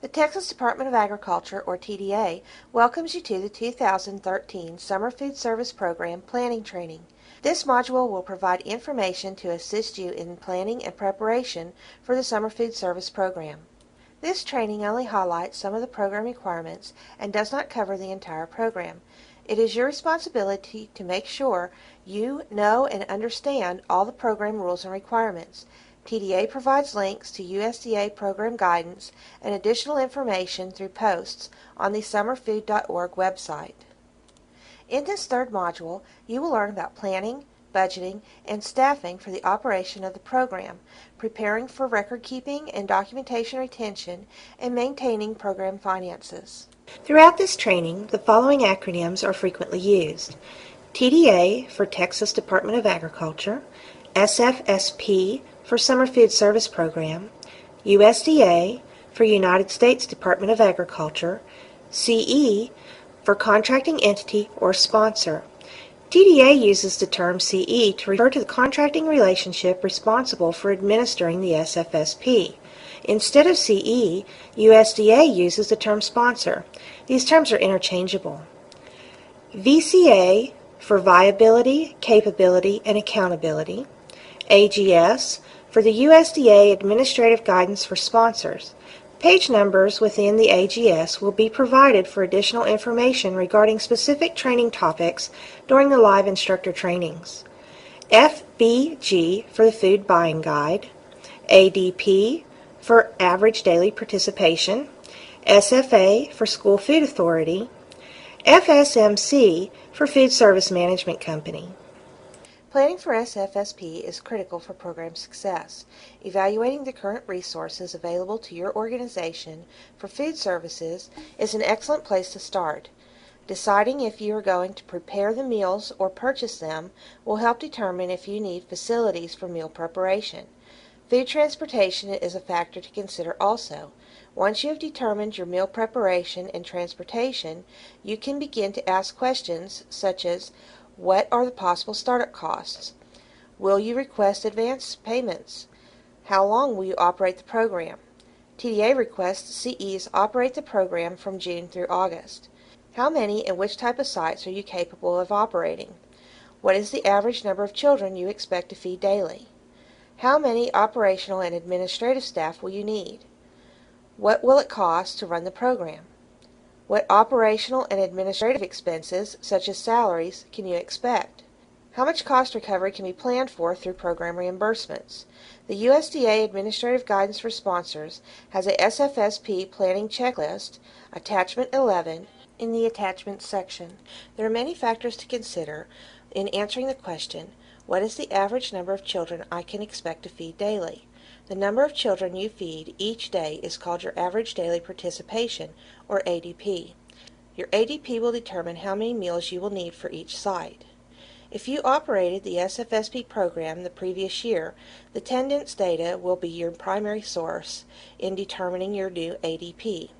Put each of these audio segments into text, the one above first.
The Texas Department of Agriculture, or TDA, welcomes you to the 2013 Summer Food Service Program Planning Training. This module will provide information to assist you in planning and preparation for the Summer Food Service Program. This training only highlights some of the program requirements and does not cover the entire program. It is your responsibility to make sure you know and understand all the program rules and requirements. TDA provides links to USDA program guidance and additional information through posts on the summerfood.org website. In this third module, you will learn about planning, budgeting, and staffing for the operation of the program, preparing for record keeping and documentation retention, and maintaining program finances. Throughout this training, the following acronyms are frequently used: TDA for Texas Department of Agriculture, SFSP for Summer Food Service Program, USDA for United States Department of Agriculture, CE for Contracting Entity or Sponsor. TDA uses the term CE to refer to the contracting relationship responsible for administering the SFSP. Instead of CE, USDA uses the term sponsor. These terms are interchangeable. VCA for Viability, Capability, and Accountability. AGS for the USDA Administrative Guidance for Sponsors. Page numbers within the AGS will be provided for additional information regarding specific training topics during the live instructor trainings. FBG for the Food Buying Guide. ADP for Average Daily Participation. SFA for School Food Authority. FSMC for Food Service Management Company. Planning for SFSP is critical for program success. Evaluating the current resources available to your organization for food services is an excellent place to start. Deciding if you are going to prepare the meals or purchase them will help determine if you need facilities for meal preparation. Food transportation is a factor to consider also. Once you have determined your meal preparation and transportation, you can begin to ask questions such as, what are the possible startup costs? Will you request advance payments? How long will you operate the program? TDA requests CEs operate the program from June through August. How many and which type of sites are you capable of operating? What is the average number of children you expect to feed daily? How many operational and administrative staff will you need? What will it cost to run the program? What operational and administrative expenses, such as salaries, can you expect? How much cost recovery can be planned for through program reimbursements? The USDA Administrative Guidance for Sponsors has a SFSP planning checklist, Attachment 11, in the Attachments section. There are many factors to consider in answering the question, what is the average number of children I can expect to feed daily? The number of children you feed each day is called your average daily participation, or ADP. Your ADP will determine how many meals you will need for each site. If you operated the SFSP program the previous year, the attendance data will be your primary source in determining your new ADP.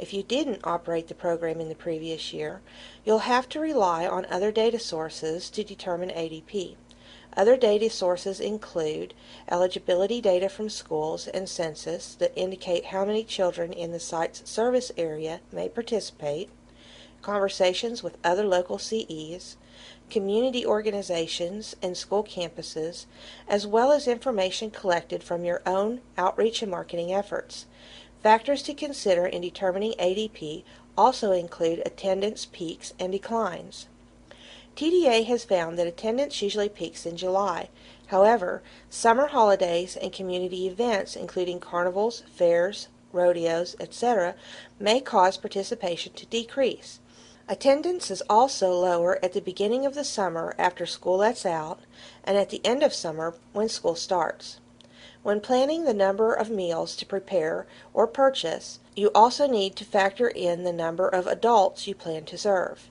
If you didn't operate the program in the previous year, you'll have to rely on other data sources to determine ADP. Other data sources include eligibility data from schools and census that indicate how many children in the site's service area may participate, conversations with other local CEs, community organizations and school campuses, as well as information collected from your own outreach and marketing efforts. Factors to consider in determining ADP also include attendance peaks and declines. TDA has found that attendance usually peaks in July. However, summer holidays and community events, including carnivals, fairs, rodeos, etc., may cause participation to decrease. Attendance is also lower at the beginning of the summer after school lets out, and at the end of summer when school starts. When planning the number of meals to prepare or purchase, you also need to factor in the number of adults you plan to serve.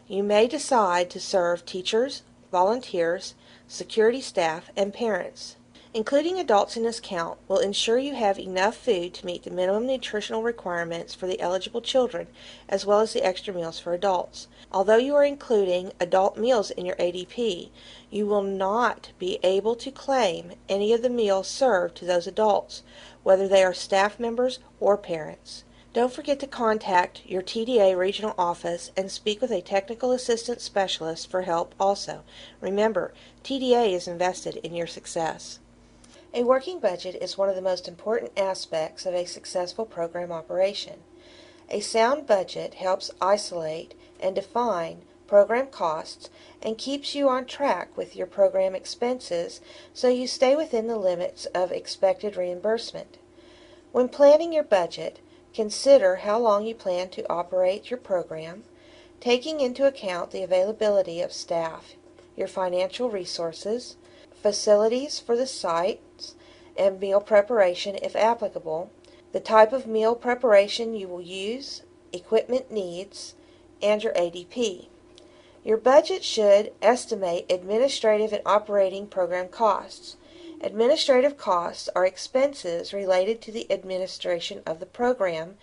You may decide to serve teachers, volunteers, security staff, and parents. Including adults in this count will ensure you have enough food to meet the minimum nutritional requirements for the eligible children, as well as the extra meals for adults. Although you are including adult meals in your ADP, you will not be able to claim any of the meals served to those adults, whether they are staff members or parents. Don't forget to contact your TDA regional office and speak with a technical assistance specialist for help also. Remember, TDA is invested in your success. A working budget is one of the most important aspects of a successful program operation. A sound budget helps isolate and define program costs and keeps you on track with your program expenses so you stay within the limits of expected reimbursement. When planning your budget, consider how long you plan to operate your program, taking into account the availability of staff, your financial resources, facilities for the sites, and meal preparation if applicable, the type of meal preparation you will use, equipment needs, and your ADP. Your budget should estimate administrative and operating program costs. Administrative costs are expenses related to the administration of the program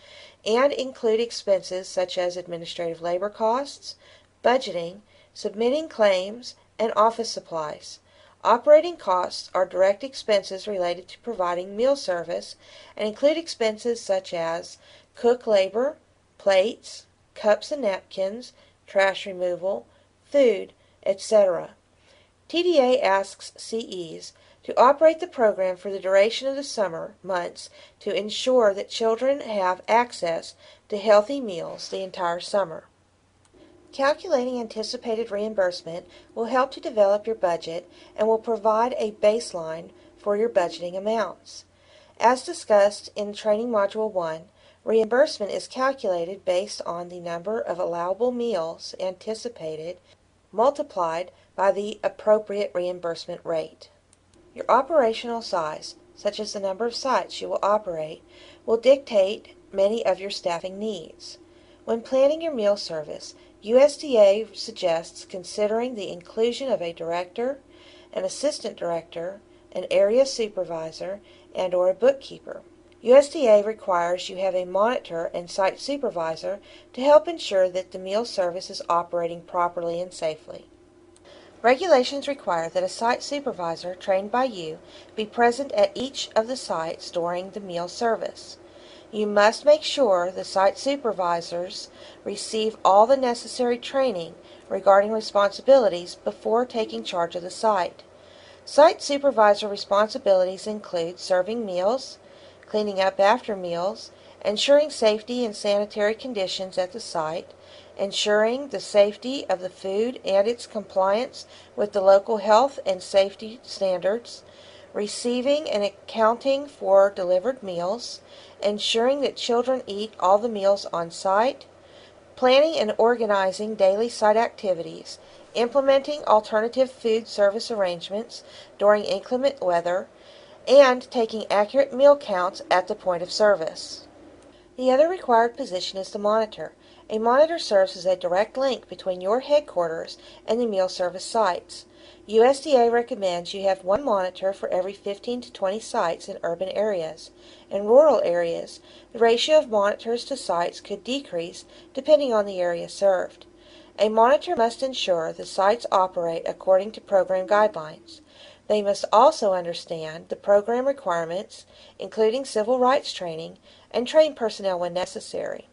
and include expenses such as administrative labor costs, budgeting, submitting claims, and office supplies. Operating costs are direct expenses related to providing meal service and include expenses such as cook labor, plates, cups and napkins, trash removal, food, etc. TDA asks CEs to operate the program for the duration of the summer months to ensure that children have access to healthy meals the entire summer. Calculating anticipated reimbursement will help to develop your budget and will provide a baseline for your budgeting amounts. As discussed in Training Module 1, reimbursement is calculated based on the number of allowable meals anticipated multiplied by the appropriate reimbursement rate. Your operational size, such as the number of sites you will operate, will dictate many of your staffing needs. When planning your meal service, USDA suggests considering the inclusion of a director, an assistant director, an area supervisor, and/or a bookkeeper. USDA requires you have a monitor and site supervisor to help ensure that the meal service is operating properly and safely. Regulations require that a site supervisor trained by you be present at each of the sites during the meal service. You must make sure the site supervisors receive all the necessary training regarding responsibilities before taking charge of the site. Site supervisor responsibilities include serving meals, cleaning up after meals, ensuring safety and sanitary conditions at the site, ensuring the safety of the food and its compliance with the local health and safety standards, receiving and accounting for delivered meals, ensuring that children eat all the meals on site, planning and organizing daily site activities, implementing alternative food service arrangements during inclement weather, and taking accurate meal counts at the point of service. The other required position is the monitor. A monitor serves as a direct link between your headquarters and the meal service sites. USDA recommends you have one monitor for every 15 to 20 sites in urban areas. In rural areas, the ratio of monitors to sites could decrease depending on the area served. A monitor must ensure the sites operate according to program guidelines. They must also understand the program requirements, including civil rights training, and train personnel when necessary.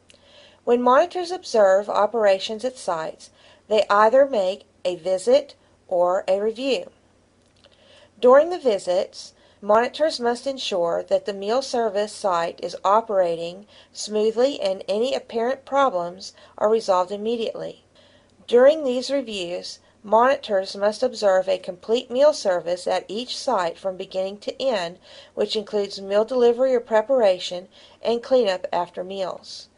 When monitors observe operations at sites, they either make a visit or a review. During the visits, monitors must ensure that the meal service site is operating smoothly and any apparent problems are resolved immediately. During these reviews, monitors must observe a complete meal service at each site from beginning to end, which includes meal delivery or preparation and cleanup after meals.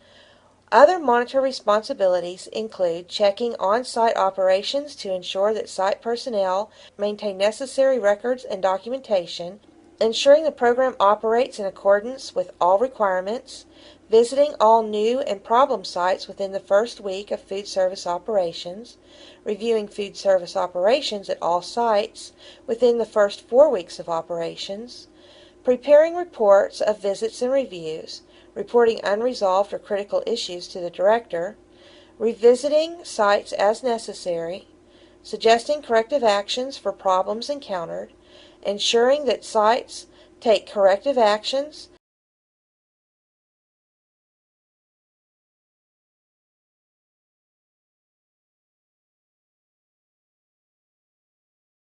Other monitor responsibilities include checking on-site operations to ensure that site personnel maintain necessary records and documentation, ensuring the program operates in accordance with all requirements, visiting all new and problem sites within the first week of food service operations, reviewing food service operations at all sites within the first 4 weeks of operations, preparing reports of visits and reviews, reporting unresolved or critical issues to the director, revisiting sites as necessary, suggesting corrective actions for problems encountered, ensuring that sites take corrective actions,